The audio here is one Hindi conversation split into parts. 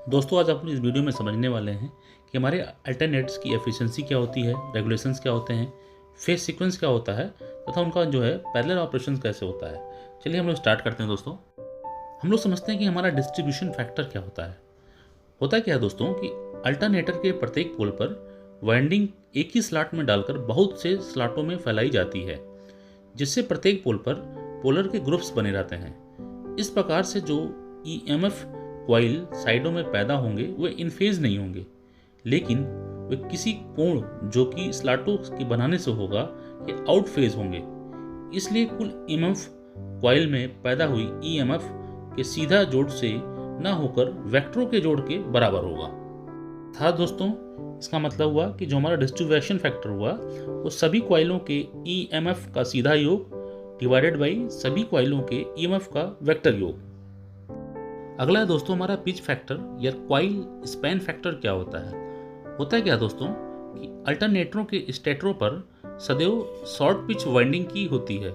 दोस्तों आज आप इस वीडियो में समझने वाले हैं कि हमारे अल्टरनेट्स की एफिशिएंसी क्या होती है, रेगुलेशंस क्या होते हैं, फेज सीक्वेंस क्या होता है तथा उनका जो है पैरेलल ऑपरेशन कैसे होता है। चलिए हम लोग स्टार्ट करते हैं दोस्तों। हम लोग समझते हैं कि हमारा डिस्ट्रीब्यूशन फैक्टर क्या होता है। होता क्या है दोस्तों कि अल्टरनेटर के प्रत्येक पोल पर वाइंडिंग एक ही स्लॉट में डालकर बहुत से स्लॉटों में फैलाई जाती है, जिससे प्रत्येक पोल पर पोलर के ग्रुप्स बने रहते हैं। इस प्रकार से जो ईएमएफ कॉइल साइडों में पैदा होंगे वे इन फेज नहीं होंगे, लेकिन वे किसी कोण जो कि स्लॉटों के बनाने से होगा ये आउट फेज होंगे। इसलिए कुल ईएमएफ कॉइल में पैदा हुई ईएमएफ के सीधा जोड़ से न होकर वेक्टरों के जोड़ के बराबर होगा। था दोस्तों, इसका मतलब हुआ कि जो हमारा डिस्ट्रीब्यूशन फैक्टर हुआ वो सभी कॉइलों के ईएमएफ का सीधा योग डिवाइडेड बाई सभी कॉइलों के ईएमएफ का वेक्टर योग। अगला है दोस्तों हमारा पिच फैक्टर या कॉइल स्पैन फैक्टर क्या होता है। होता है क्या दोस्तों कि अल्टरनेटरों के स्टेटरों पर सदैव शॉर्ट पिच वाइंडिंग की होती है,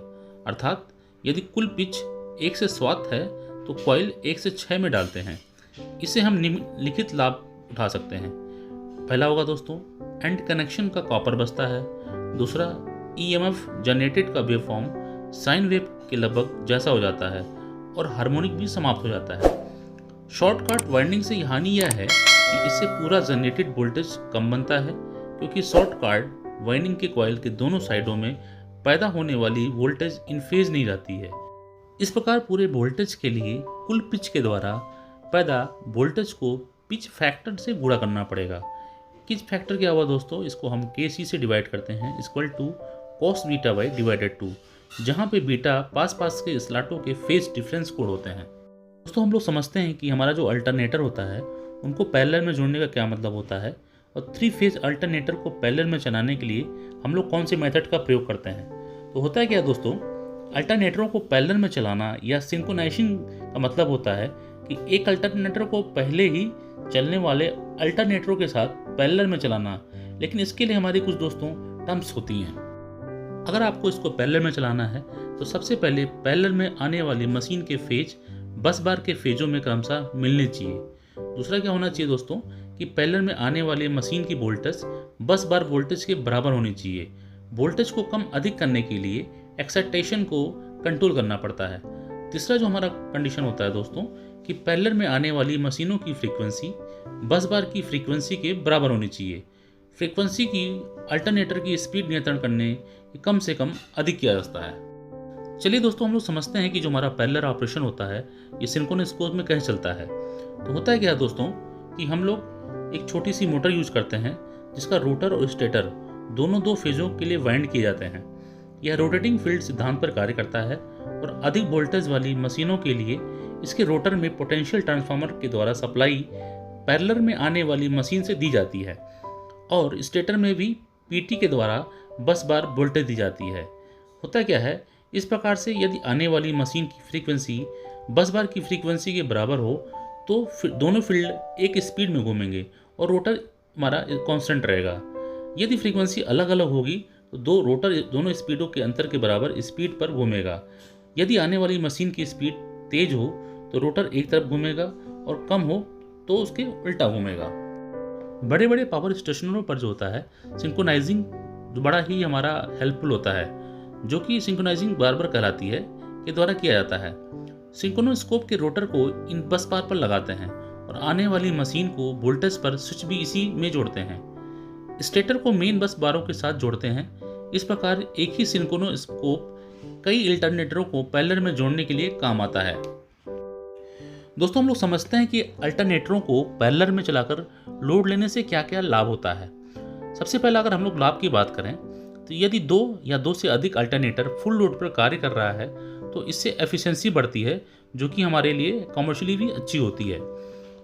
अर्थात यदि कुल पिच 1 से 7 है तो कॉइल 1 से 6 में डालते हैं। इससे हम निम्नलिखित लाभ उठा सकते हैं। पहला होगा दोस्तों एंड कनेक्शन का कॉपर बचता है। दूसरा, ईएमएफ जनरेटेड का वेव फॉर्म साइन वेव के लगभग जैसा हो जाता है और हार्मोनिक भी समाप्त हो जाता है। शॉर्टकट वाइंडिंग से हानि यह है कि इससे पूरा जनरेटेड वोल्टेज कम बनता है, क्योंकि शॉर्टकट वाइंडिंग के कॉइल के दोनों साइडों में पैदा होने वाली वोल्टेज इन फेज नहीं रहती है। इस प्रकार पूरे वोल्टेज के लिए कुल पिच के द्वारा पैदा वोल्टेज को पिच फैक्टर से गुणा करना पड़ेगा। पिच फैक्टर क्या हुआ दोस्तों, इसको हम KC से डिवाइड करते हैं equal to cos beta by divided 2, जहाँ पे बीटा पास पास के स्लॉटों के फेज डिफरेंस कोड होते हैं। दोस्तों हम लोग समझते हैं कि हमारा जो अल्टरनेटर होता है उनको पैरेलल में जोड़ने का क्या मतलब होता है, और 3 फेज अल्टरनेटर को पैरेलल में चलाने के लिए हम लोग कौन से मेथड का प्रयोग करते हैं। तो होता है क्या दोस्तों, अल्टरनेटरों को पैरेलल में चलाना या सिंक्रोनाइजिंग का मतलब होता है कि एक अल्टरनेटर को पहले ही चलने वाले अल्टरनेटरों के साथ पैरेलल में चलाना, लेकिन इसके लिए हमारी कुछ दोस्तों टर्म्स होती हैं। अगर आपको इसको पैरेलल में चलाना है तो सबसे पहले पैरेलल में आने वाली मशीन के फेज बस बार के फेजों में क्रमशः मिलने चाहिए। दूसरा क्या होना चाहिए दोस्तों कि पैरेलल में आने वाली मशीन की वोल्टेज बस बार वोल्टेज के बराबर होनी चाहिए। वोल्टेज को कम अधिक करने के लिए एक्साइटेशन को कंट्रोल करना पड़ता है। तीसरा जो हमारा कंडीशन होता है दोस्तों कि पैरेलल में आने वाली मशीनों की फ्रीक्वेंसी बस बार की फ्रीक्वेंसी के बराबर होनी चाहिए। फ्रीक्वेंसी की अल्टरनेटर की स्पीड नियंत्रण करने कम से कम अधिक किया जाता है। चलिए दोस्तों हम लोग समझते हैं कि जो हमारा पैरेलल ऑपरेशन होता है ये सिंक्रोनस कोर्स में कैसे चलता है। तो होता है क्या दोस्तों कि हम लोग एक छोटी सी मोटर यूज करते हैं जिसका रोटर और स्टेटर दोनों 2 फेजों के लिए वाइंड किए जाते हैं। यह रोटेटिंग फील्ड सिद्धांत पर कार्य करता है और अधिक वोल्टेज वाली मशीनों के लिए इसके रोटर में पोटेंशियल ट्रांसफार्मर के द्वारा सप्लाई पैरेलल में आने वाली मशीन से दी जाती है, और स्टेटर में भी PT के द्वारा बस बार वोल्टेज दी जाती है। होता क्या है, इस प्रकार से यदि आने वाली मशीन की फ्रीक्वेंसी बस बार की फ्रीक्वेंसी के बराबर हो तो दोनों फील्ड एक स्पीड में घूमेंगे और रोटर हमारा कांस्टेंट रहेगा। यदि फ्रीक्वेंसी अलग अलग होगी तो रोटर दोनों स्पीडों के अंतर के बराबर स्पीड पर घूमेगा। यदि आने वाली मशीन की स्पीड तेज हो तो रोटर एक तरफ घूमेगा और कम हो तो उसके उल्टा घूमेगा। बड़े बड़े पावर स्टेशनों पर जो होता है सिंक्रोनाइजिंग बड़ा ही हमारा हेल्पफुल होता है, जो कि सिंक्रोनाइजिंग बार कहलाती है, के द्वारा किया जाता है। सिंक्रोनोस्कोप के रोटर को इन बस बार पर लगाते हैं और आने वाली मशीन को वोल्टेज पर स्विच भी इसी में जोड़ते हैं। स्टेटर को मेन बस बारों के साथ जोड़ते हैं। इस प्रकार एक ही सिंक्रोनोस्कोप कई अल्टरनेटरों को पैरेलल में जोड़ने के लिए काम आता है। दोस्तों हम लोग समझते हैं कि अल्टरनेटरों को पैरेलल में चलाकर लोड लेने से क्या क्या लाभ होता है। सबसे पहले अगर हम लोग लाभ की बात करें तो यदि 2 या 2 से अधिक अल्टरनेटर फुल लोड पर कार्य कर रहा है तो इससे एफिशिएंसी बढ़ती है, जो कि हमारे लिए कमर्शियली भी अच्छी होती है।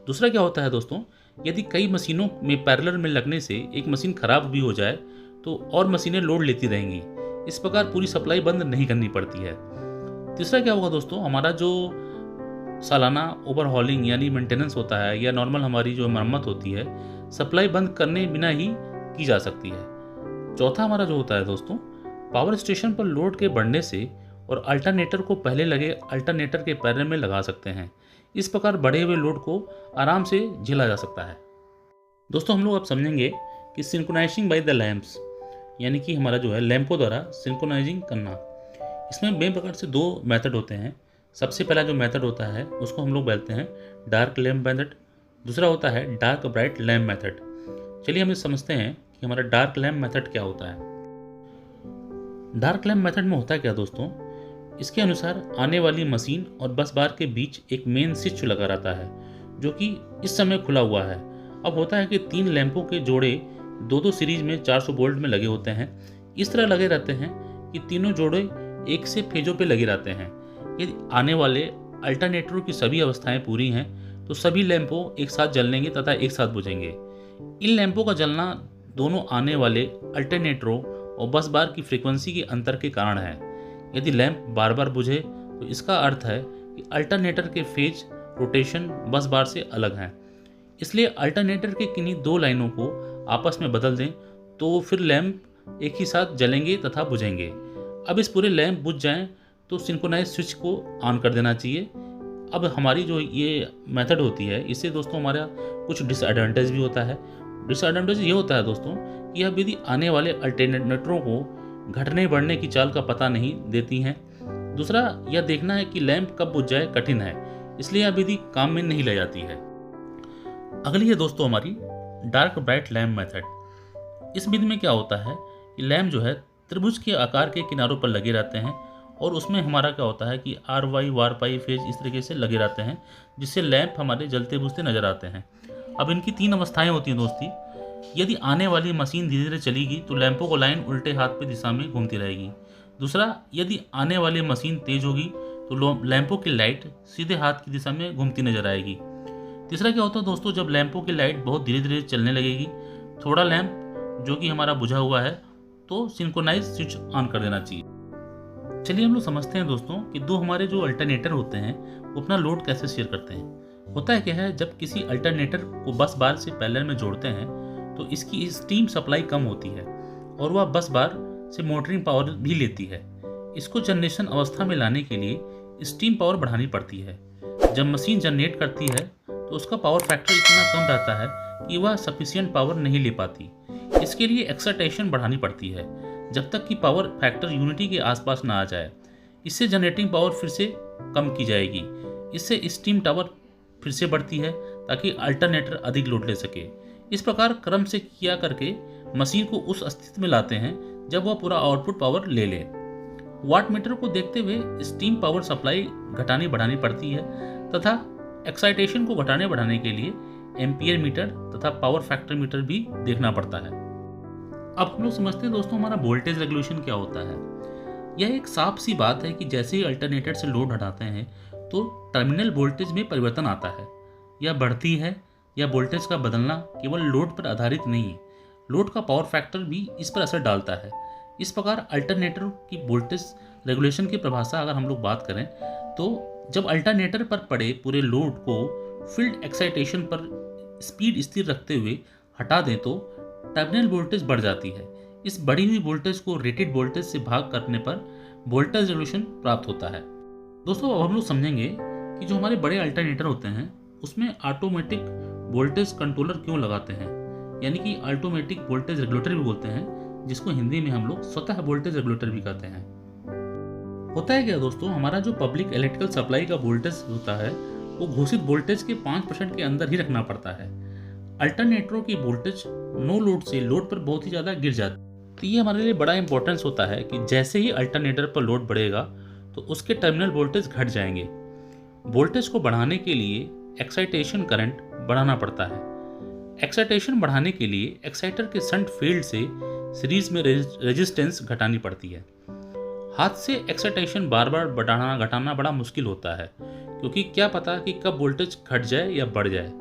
दूसरा क्या होता है दोस्तों, यदि कई मशीनों में पैरेलल में लगने से एक मशीन खराब भी हो जाए तो और मशीनें लोड लेती रहेंगी। इस प्रकार पूरी सप्लाई बंद नहीं करनी पड़ती है। तीसरा क्या होगा दोस्तों, हमारा जो सालाना ओवरहॉलिंग यानी मेंटेनेंस होता है या नॉर्मल हमारी जो मरम्मत होती है सप्लाई बंद करने बिना ही की जा सकती है। चौथा हमारा जो होता है दोस्तों, पावर स्टेशन पर लोड के बढ़ने से और अल्टरनेटर को पहले लगे अल्टरनेटर के पैरेलल में लगा सकते हैं। इस प्रकार बढ़े हुए लोड को आराम से झेला जा सकता है। दोस्तों हम लोग अब समझेंगे कि सिंक्रोनाइजिंग बाय द लैंप्स, यानी कि हमारा जो है लैंपों द्वारा सिंक्रोनाइजिंग करना। इसमें मेन प्रकार से दो मेथड होते हैं। सबसे पहला जो मेथड होता है उसको हम लोग बोलते हैं डार्क लैम्प मेथड, दूसरा होता है डार्क ब्राइट लैम्प मेथड। चलिए हम ये समझते हैं कि हमारा डार्क लैम्प मेथड क्या होता है। डार्क लैम्प मेथड में होता है क्या दोस्तों, इसके अनुसार आने वाली मशीन और बस बार के बीच एक मेन स्विच लगा रहता है जो कि इस समय खुला हुआ है। अब होता है कि 3 लैंपों के जोड़े दो सीरीज में 400 वोल्ट में लगे होते हैं। इस तरह लगे रहते हैं कि तीनों जोड़े एक से फेजों पे लगे रहते हैं। यदि आने वाले अल्टरनेटरों की सभी अवस्थाएं पूरी हैं तो सभी लैंपों एक साथ जलेंगे तथा एक साथ बुझेंगे। इन लैंपों का जलना दोनों आने वाले अल्टरनेटरों और बस बार की फ्रीक्वेंसी के अंतर के कारण है। यदि लैंप बार बार बुझे तो इसका अर्थ है कि अल्टरनेटर के फेज रोटेशन बस बार से अलग हैं, इसलिए अल्टरनेटर के किन्हीं 2 लाइनों को आपस में बदल दें तो फिर लैंप एक ही साथ जलेंगे तथा बुझेंगे। अब इस पूरे लैंप बुझ जाएं तो सिंक्रोनाइज स्विच को ऑन कर देना चाहिए। अब हमारी जो ये मेथड होती है इससे दोस्तों हमारा कुछ डिसएडवांटेज भी होता है। डिसएडवांटेज ये होता है दोस्तों कि अब यदि आने वाले अल्टरनेटरों को घटने बढ़ने की चाल का पता नहीं देती हैं। दूसरा यह देखना है कि लैंप कब बुझ जाए कठिन है, इसलिए यह विधि काम में नहीं लाई जाती है। अगली है दोस्तों हमारी डार्क ब्राइट लैम्प मेथड। इस विधि में क्या होता है कि लैंप जो है त्रिभुज के आकार के किनारों पर लगे रहते हैं और उसमें हमारा क्या होता है कि आर वाई वार पाई फेज इस तरीके से लगे रहते हैं जिससे लैंप हमारे जलते बुझते नजर आते हैं। अब इनकी 3 अवस्थाएं होती हैं दोस्ती। यदि आने वाली मशीन धीरे धीरे चलेगी तो लैंपों को लाइन उल्टे हाथ पे दिशा में घूमती रहेगी। दूसरा, यदि आने वाली मशीन तेज होगी तो लैंपों की लाइट सीधे हाथ की दिशा में घूमती नजर आएगी। तीसरा क्या होता है दोस्तों, जब लैंपों की लाइट बहुत धीरे धीरे चलने लगेगी, थोड़ा लैंप जो कि हमारा बुझा हुआ है तो सिंक्रोनाइज स्विच ऑन कर देना चाहिए। चलिए हम लोग समझते हैं दोस्तों कि दो हमारे जो अल्टरनेटर होते हैं वो अपना लोड कैसे शेयर करते हैं। होता है क्या है, जब किसी अल्टरनेटर को बस बार से पैरेलल में जोड़ते हैं तो इसकी स्टीम सप्लाई कम होती है और वह बस बार से मोटरिंग पावर भी लेती है। इसको जनरेशन अवस्था में लाने के लिए स्टीम पावर बढ़ानी पड़ती है। जब मशीन जनरेट करती है तो उसका पावर फैक्टर इतना कम रहता है कि वह सफिशिएंट पावर नहीं ले पाती। इसके लिए एक्साइटेशन बढ़ानी पड़ती है जब तक कि पावर फैक्टर यूनिटी के आसपास ना आ जाए। इससे जनरेटिंग पावर फिर से कम की जाएगी। इससे स्टीम टावर फिर से बढ़ती है ताकि अल्टरनेटर अधिक लोड ले सके। इस प्रकार क्रम से किया करके मशीन को उस स्थिति में लाते हैं जब वह पूरा आउटपुट पावर ले ले। वाट मीटर को देखते हुए स्टीम पावर सप्लाई घटानी बढ़ानी पड़ती है तथा एक्साइटेशन को घटाने बढ़ाने के लिए एम्पियर मीटर तथा पावर फैक्टर मीटर भी देखना पड़ता है। अब हम लोग समझते हैं दोस्तों हमारा वोल्टेज रेगुलेशन क्या होता है। यह एक साफ सी बात है कि जैसे ही अल्टरनेटर से लोड हटाते हैं तो टर्मिनल वोल्टेज में परिवर्तन आता है, यह बढ़ती है। यह वोल्टेज का बदलना केवल लोड पर आधारित नहीं है, लोड का पावर फैक्टर भी इस पर असर डालता है। इस प्रकार अल्टरनेटर की वोल्टेज रेगुलेशन की परिभाषा अगर हम लोग बात करें तो जब अल्टरनेटर पर पड़े पूरे लोड को फील्ड एक्साइटेशन पर स्पीड स्थिर रखते हुए हटा दें तो टर्मिनल वोल्टेज बढ़ जाती है। इस बढ़ी हुई वोल्टेज को रेटेड वोल्टेज से भाग करने पर वोल्टेज रेगुलेशन प्राप्त होता है। दोस्तों अब हम लोग समझेंगे कि जो हमारे बड़े अल्टरनेटर होते हैं उसमें ऑटोमेटिक वोल्टेज कंट्रोलर क्यों लगाते हैं, यानी कि ऑटोमेटिक वोल्टेज रेगुलेटर भी बोलते हैं, जिसको हिंदी में हम लोग स्वतः वोल्टेज रेगुलेटर भी कहते हैं। होता है क्या दोस्तों, हमारा जो पब्लिक इलेक्ट्रिकल सप्लाई का वोल्टेज होता है वो घोषित वोल्टेज के 5% के अंदर ही रखना पड़ता है। अल्टरनेटरों की वोल्टेज नो लोड से लोड पर बहुत ही ज़्यादा गिर जाती है। तो ये हमारे लिए बड़ा इंपॉर्टेंस होता है कि जैसे ही अल्टरनेटर पर लोड बढ़ेगा तो उसके टर्मिनल वोल्टेज घट जाएंगे। वोल्टेज को बढ़ाने के लिए एक्साइटेशन करंट बढ़ाना पड़ता है। एक्साइटेशन बढ़ाने के लिए एक्साइटर के शंट फील्ड से सीरीज में रेजिस्टेंस घटानी पड़ती है। हाथ से एक्साइटेशन बार बार बढ़ाना घटाना बड़ा मुश्किल होता है क्योंकि क्या पता कि कब वोल्टेज घट जाए या बढ़ जाए।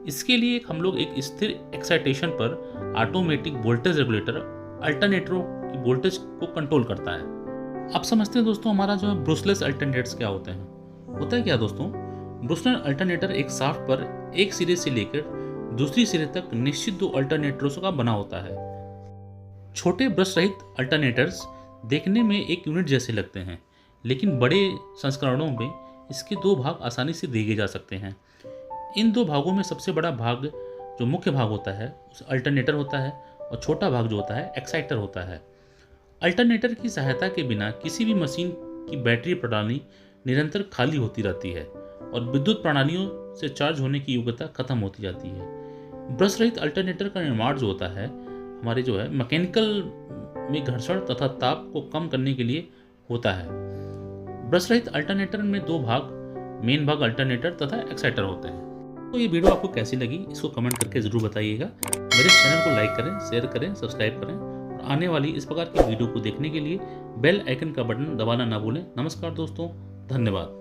इसके लिए हम लोग एक स्थिर एक्साइटेशन पर ऑटोमेटिक वोल्टेज रेगुलेटर अल्टरनेटरों की वोल्टेज को कंट्रोल करता है। अब समझते हैं दोस्तों हमारा जो है ब्रूसलेस अल्टरनेटर्स क्या होते हैं। होता है क्या दोस्तों, ब्रूसलेस अल्टरनेटर एक शाफ्ट पर एक सिरे से लेकर दूसरी सिरे तक निश्चित 2 अल्टरनेटर्स का बना होता है। छोटे ब्रश रहित अल्टरनेटर्स देखने में एक यूनिट जैसे लगते हैं, लेकिन बड़े संस्करणों में इसके दो भाग आसानी से देखे जा सकते हैं। इन दो भागों में सबसे बड़ा भाग जो मुख्य भाग होता है उस अल्टरनेटर होता है, और छोटा भाग जो होता है एक्साइटर होता है। अल्टरनेटर की सहायता के बिना किसी भी मशीन की बैटरी प्रणाली निरंतर खाली होती रहती है और विद्युत प्रणालियों से चार्ज होने की योग्यता खत्म होती जाती है। ब्रश रहित अल्टरनेटर का निर्माण जो होता है हमारे जो है मैकेनिकल में घर्षण तथा ताप को कम करने के लिए होता है। ब्रश रहित अल्टरनेटर में दो भाग, मेन भाग अल्टरनेटर तथा एक्साइटर होते हैं। तो ये वीडियो आपको कैसी लगी इसको कमेंट करके ज़रूर बताइएगा। मेरे चैनल को लाइक करें, शेयर करें, सब्सक्राइब करें और आने वाली इस प्रकार की वीडियो को देखने के लिए बेल आइकन का बटन दबाना ना भूलें। नमस्कार दोस्तों, धन्यवाद।